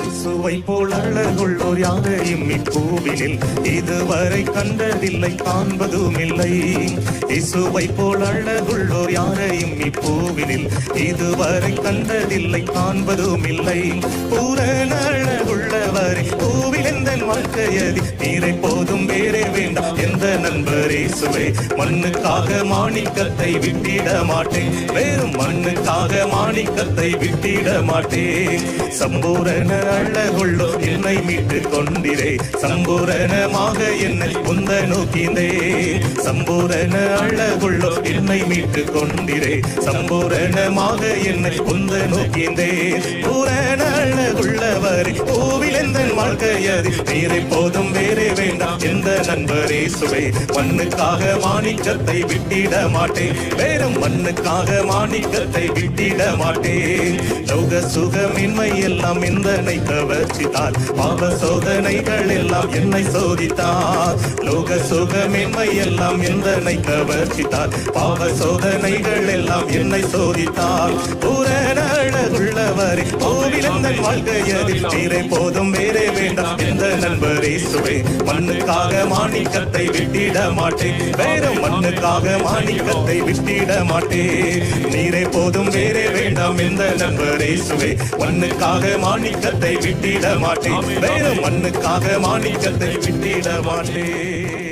இயேசுவை போல் அழகுள்ளோர் யாரையும் இப்பூவினில் இதுவரை கண்டதில்லை, காண்பதும் இல்லை. இயேசுவை போல் அழகுள்ளோர் யாரையும் இப்பூவினில் இதுவரை கண்டதில்லை, காண்பதும் இல்லை. பூரண அழகுள்ளவரை பூவில் எந்த வாழ்க்கையதி நீரை போதும் வேறே வேண்டாம் எந்த நண்பர் இயேசுவே. மண்ணுக்காக மாணிக்கத்தை விட்டிட மாட்டேன், வேறும் மண்ணுக்காக மாணிக்கத்தை விட்டிட மாட்டேன். சம்பூரண அழகுள்ளோ என்னை மீட்டு கொண்டிரே, சம்பூரணமாக என்னை உந்த நோக்கினே. சம்பூரண அழகுள்ளோ என்னை மீட்டு கொண்டிரே, சம்பூரணமாக என்னை உந்த நோக்கினே. பூரண அழகுள்ளவரை பூவில் எந்த வாழ்க்கையது நீரை போதும் வேறே வேண்டாம் எந்த நண்பர் இயேசுவே. மண்ணுக்காக மாணிக்கத்தை விட்டிட மாட்டேன், வேறும் மண்ணுக்காக மாணிக்கத்தை விட்டிட மாட்டேன். லோக சுகமின்மை எல்லாம் எந்தனை கவர்ச்சித்தார், பாவ சோதனைகள் எல்லாம் என்னை சோதித்தார். லோக சுகமின்மை எல்லாம் எந்தனை கவர்ச்சித்தார், பாவ சோதனைகள் எல்லாம் என்னை சோதித்தார். பூரண அழகுள்ளவரை கோவில் எந்த வாழ்க்கையதில் நீரை போதும் வேறே வேண்டாம் எந்த நண்பர் இயேசுவே. மண்ணுக்காக மாணிக்கத்தை விட்டிட மாட்டேன், வேறும் மண்ணுக்காக மாணிக்கத்தை விட்டிட மாட்டேன். நீரை போதும் வேறே வேண்டாம் எந்த நண்பர் இயேசுவே. மண்ணுக்காக மாணிக்கத்தை விட்டிட மாட்டேன், வேறும் மண்ணுக்காக மாணிக்கத்தை விட்டிட மாட்டேன்.